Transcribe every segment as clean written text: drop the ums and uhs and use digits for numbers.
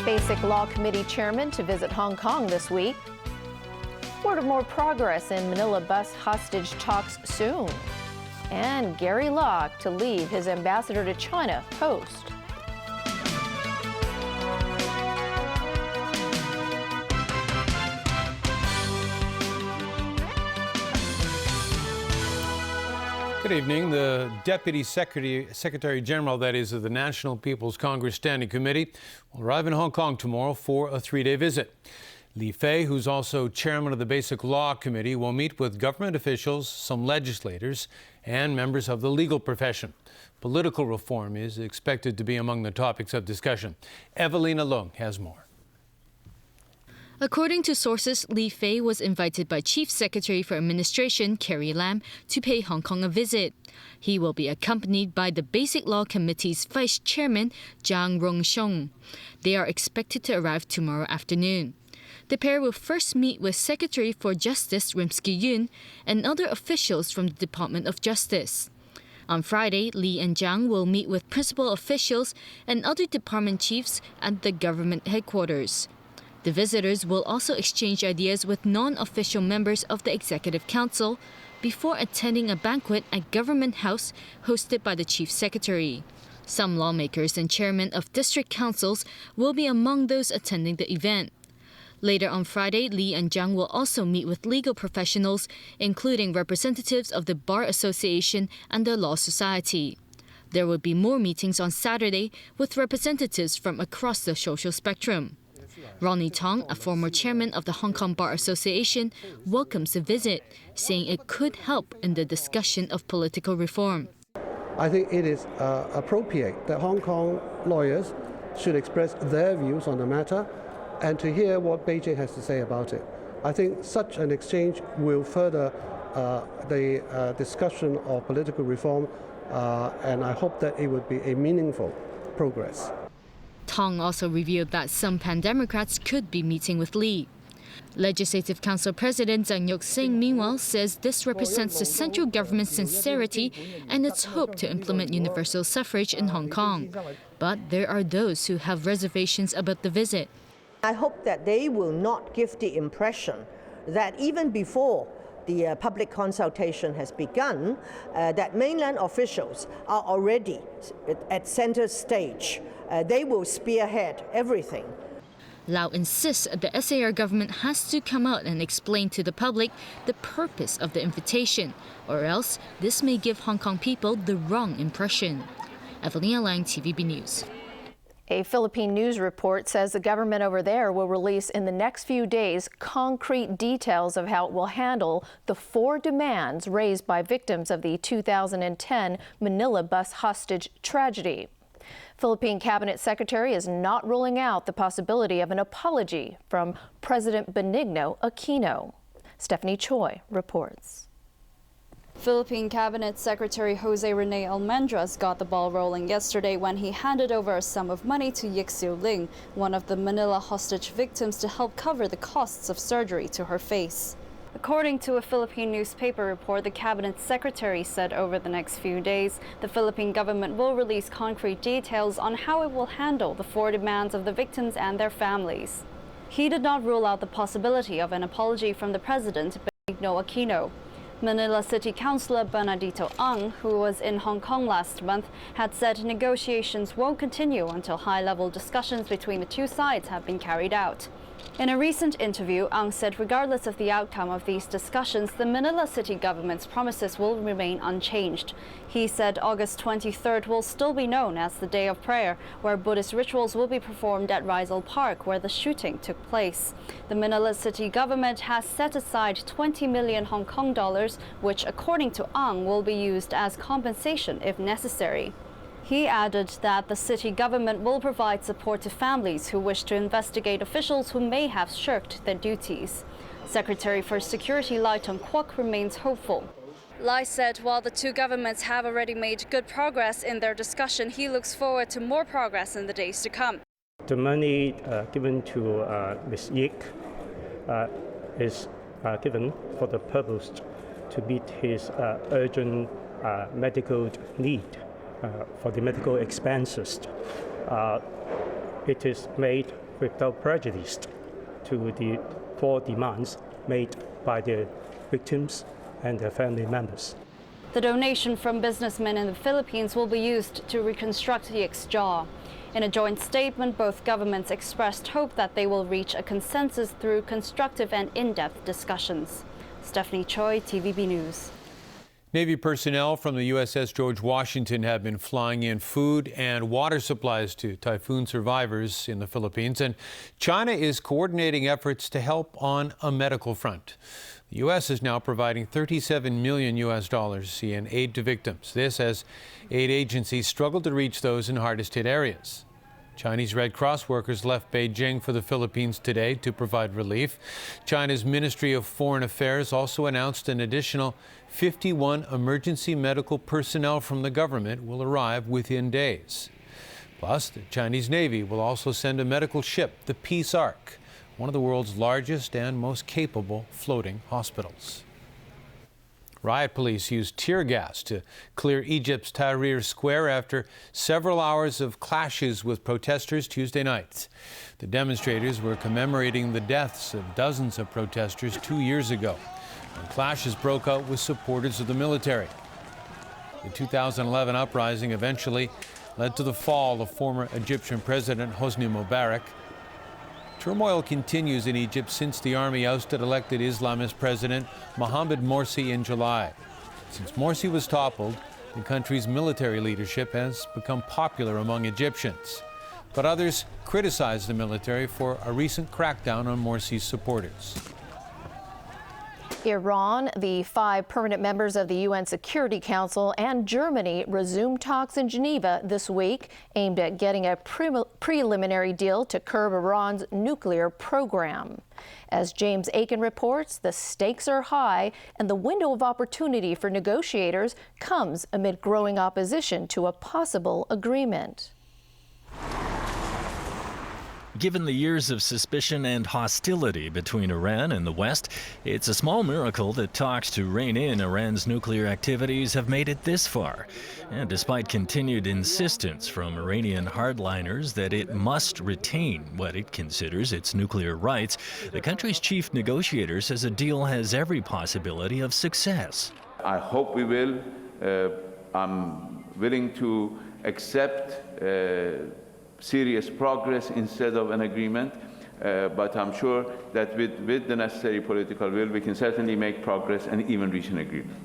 Basic Law Committee chairman to visit Hong Kong this week. Word of more progress in Manila bus hostage talks soon. And Gary Locke to leave his ambassador to China post. Good evening. The Deputy Secretary General, that is, of the National People's Congress Standing Committee, will arrive in Hong Kong tomorrow for a 3-day visit. Li Fei, who's also chairman of the Basic Law Committee, will meet with government officials, some legislators, and members of the legal profession. Political reform is expected to be among the topics of discussion. Evelina Leung has more. According to sources, Li Fei was invited by Chief Secretary for Administration Carrie Lam to pay Hong Kong a visit. He will be accompanied by the Basic Law Committee's Vice Chairman Zhang Rongxiong. They are expected to arrive tomorrow afternoon. The pair will first meet with Secretary for Justice Rimsky-Yun and other officials from the Department of Justice. On Friday, Li and Zhang will meet with principal officials and other department chiefs at the government headquarters. The visitors will also exchange ideas with non-official members of the Executive Council before attending a banquet at Government House hosted by the Chief Secretary. Some lawmakers and chairmen of district councils will be among those attending the event. Later on Friday, Li and Zhang will also meet with legal professionals, including representatives of the Bar Association and the Law Society. There will be more meetings on Saturday with representatives from across the social spectrum. Ronnie Tong, a former chairman of the Hong Kong Bar Association, welcomes the visit, saying it could help in the discussion of political reform. I think it is appropriate that Hong Kong lawyers should express their views on the matter and to hear what Beijing has to say about it. I think such an exchange will further the discussion of political reform, and I hope that it would be a meaningful progress. Tong also revealed that some pan-Democrats could be meeting with Li. Legislative Council President Zhang Yuk-sing, meanwhile, says this represents the central government's sincerity and its hope to implement universal suffrage in Hong Kong. But there are those who have reservations about the visit. I hope that they will not give the impression that even before the public consultation has begun, that mainland officials are already at center stage. They will spearhead everything. Lau insists the SAR government has to come out and explain to the public the purpose of the invitation, or else this may give Hong Kong people the wrong impression. Evelina Lang, TVB News. A Philippine news report says the government over there will release in the next few days concrete details of how it will handle the 4 demands raised by victims of the 2010 Manila bus hostage tragedy. Philippine Cabinet Secretary is not ruling out the possibility of an apology from President Benigno Aquino. Stephanie Choi reports. Philippine Cabinet Secretary Jose Rene Almendras got the ball rolling yesterday when he handed over a sum of money to Yik Siu Ling, one of the Manila hostage victims, to help cover the costs of surgery to her face. According to a Philippine newspaper report, the Cabinet Secretary said over the next few days, the Philippine government will release concrete details on how it will handle the 4 demands of the victims and their families. He did not rule out the possibility of an apology from the President, Benigno Aquino. Manila City Councillor Bernardito Ang, who was in Hong Kong last month, had said negotiations won't continue until high-level discussions between the 2 sides have been carried out. In a recent interview, Ang said regardless of the outcome of these discussions, the Manila City government's promises will remain unchanged. He said August 23rd will still be known as the Day of Prayer, where Buddhist rituals will be performed at Rizal Park, where the shooting took place. The Manila City government has set aside 20 million Hong Kong dollars, which, according to Ang, will be used as compensation if necessary. He added that the city government will provide support to families who wish to investigate officials who may have shirked their duties. Secretary for Security Lai Tong-kwok remains hopeful. Lai said while the 2 governments have already made good progress in their discussion, he looks forward to more progress in the days to come. The money given to Ms. Yik is given for the purpose to meet his urgent medical need, for the medical expenses, it is made without prejudice to the full demands made by the victims and their family members. The donation from businessmen in the Philippines will be used to reconstruct Yik's jaw. In a joint statement, both governments expressed hope that they will reach a consensus through constructive and in-depth discussions. Stephanie Choi, TVB News. Navy personnel from the USS George Washington have been flying in food and water supplies to typhoon survivors in the Philippines, and China is coordinating efforts to help on a medical front. The U.S. is now providing $37 million in aid to victims. This as aid agencies struggle to reach those in hardest hit areas. Chinese Red Cross workers left Beijing for the Philippines today to provide relief. China's Ministry of Foreign Affairs also announced an additional 51 emergency medical personnel from the government will arrive within days. Plus, the Chinese Navy will also send a medical ship, the Peace Ark, one of the world's largest and most capable floating hospitals. Riot police used tear gas to clear Egypt's Tahrir Square after several hours of clashes with protesters Tuesday night. The demonstrators were commemorating the deaths of dozens of protesters 2 years ago, when clashes broke out with supporters of the military. The 2011 uprising eventually led to the fall of former Egyptian President Hosni Mubarak. Turmoil continues in Egypt since the army ousted elected Islamist President Mohamed Morsi in July. Since Morsi was toppled, the country's military leadership has become popular among Egyptians. But others criticize the military for a recent crackdown on Morsi's supporters. Iran, the 5 permanent members of the UN Security Council, and Germany resumed talks in Geneva this week aimed at getting a preliminary deal to curb Iran's nuclear program. As James Aiken reports, the stakes are high, and the window of opportunity for negotiators comes amid growing opposition to a possible agreement. Given the years of suspicion and hostility between Iran and the West, it's a small miracle that talks to rein in Iran's nuclear activities have made it this far. And despite continued insistence from Iranian hardliners that it must retain what it considers its nuclear rights, the country's chief negotiator says a deal has every possibility of success. I hope we will. I'm willing to accept serious progress instead of an agreement, but I'm sure that with the necessary political will, we can certainly make progress and even reach an agreement.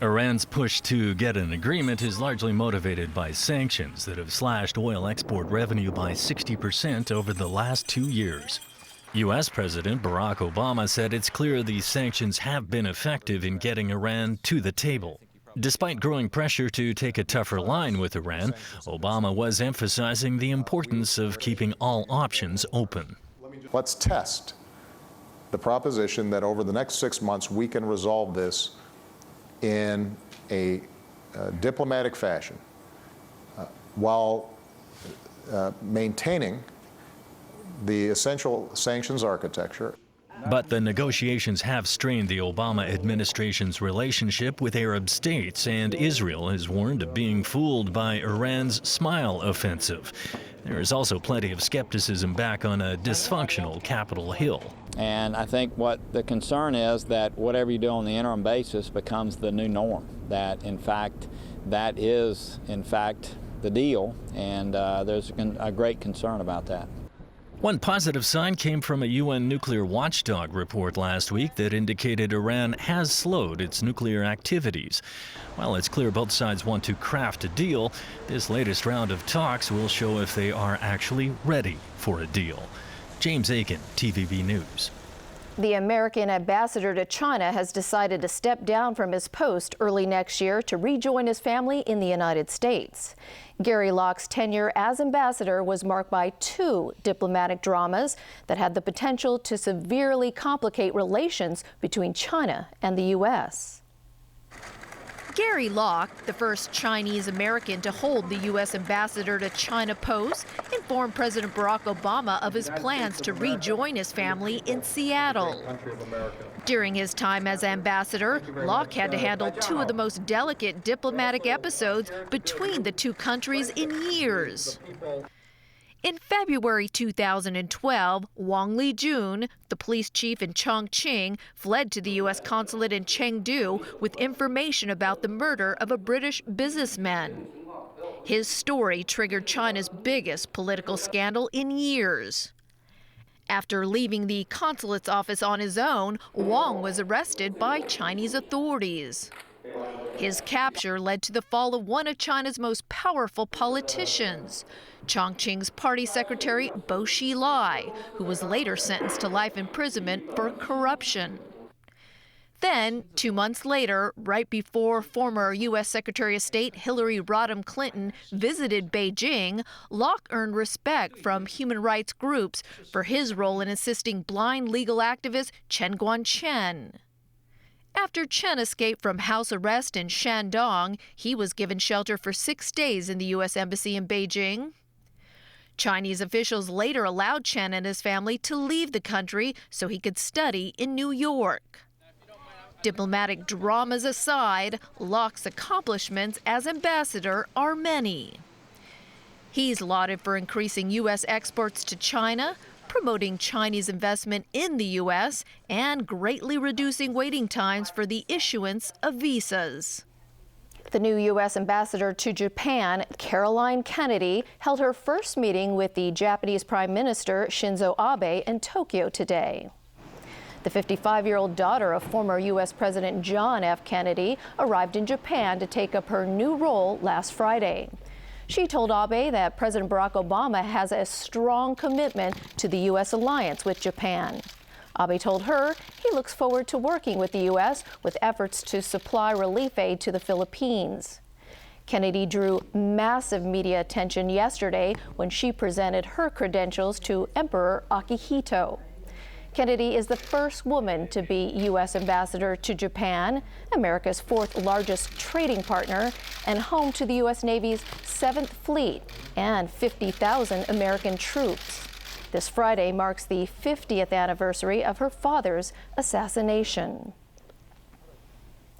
Iran's push to get an agreement is largely motivated by sanctions that have slashed oil export revenue by 60% over the last 2 years. U.S. President Barack Obama said it's clear these sanctions have been effective in getting Iran to the table. Despite growing pressure to take a tougher line with Iran, Obama was emphasizing the importance of keeping all options open. Let's test the proposition that over the next 6 months we can resolve this in a diplomatic fashion while maintaining the essential sanctions architecture. But the negotiations have strained the Obama administration's relationship with Arab states, and Israel has warned of being fooled by Iran's Smile offensive. There is also plenty of skepticism back on a dysfunctional Capitol Hill. And I think what the concern is that whatever you do on the interim basis becomes the new norm, that in fact that is in fact the deal, and there's a great concern about that. One positive sign came from a UN nuclear watchdog report last week that indicated Iran has slowed its nuclear activities. While it's clear both sides want to craft a deal, this latest round of talks will show if they are actually ready for a deal. James Aiken, TVB News. The American ambassador to China has decided to step down from his post early next year to rejoin his family in the United States. Gary Locke's tenure as ambassador was marked by 2 diplomatic dramas that had the potential to severely complicate relations between China and the U.S. Gary Locke, the first Chinese American to hold the U.S. ambassador to China post, informed President Barack Obama of his plans to rejoin his family in Seattle. During his time as ambassador, Locke had to handle two of the most delicate diplomatic episodes between the two countries in years. In February 2012, Wang Lijun, the police chief in Chongqing, fled to the U.S. consulate in Chengdu with information about the murder of a British businessman. His story triggered China's biggest political scandal in years. After leaving the consulate's office on his own, Wang was arrested by Chinese authorities. His capture led to the fall of one of China's most powerful politicians, Chongqing's party secretary Bo Xilai, who was later sentenced to life imprisonment for corruption. Then, 2 months later, right before former U.S. Secretary of State Hillary Rodham Clinton visited Beijing, Locke earned respect from human rights groups for his role in assisting blind legal activist Chen Guangchen. After Chen escaped from house arrest in Shandong, he was given shelter for 6 days in the U.S. Embassy in Beijing. Chinese officials later allowed Chen and his family to leave the country so he could study in New York. Diplomatic dramas aside, Locke's accomplishments as ambassador are many. He's lauded for increasing U.S. exports to China, promoting Chinese investment in the U.S., and greatly reducing waiting times for the issuance of visas. The new U.S. ambassador to Japan, Caroline Kennedy, held her first meeting with the Japanese Prime Minister Shinzo Abe in Tokyo today. The 55-year-old daughter of former U.S. President John F. Kennedy arrived in Japan to take up her new role last Friday. She told Abe that President Barack Obama has a strong commitment to the U.S. alliance with Japan. Abe told her he looks forward to working with the U.S. with efforts to supply relief aid to the Philippines. Kennedy drew massive media attention yesterday when she presented her credentials to Emperor Akihito. Kennedy is the first woman to be U.S. ambassador to Japan, America's fourth largest trading partner, and home to the U.S. Navy's 7th Fleet and 50,000 American troops. This Friday marks the 50th anniversary of her father's assassination.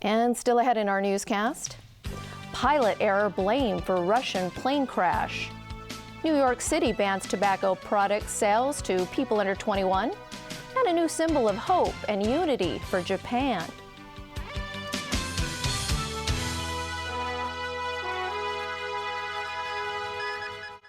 And still ahead in our newscast, pilot error blamed for Russian plane crash. New York City bans tobacco product sales to people under 21. And a new symbol of hope and unity for Japan.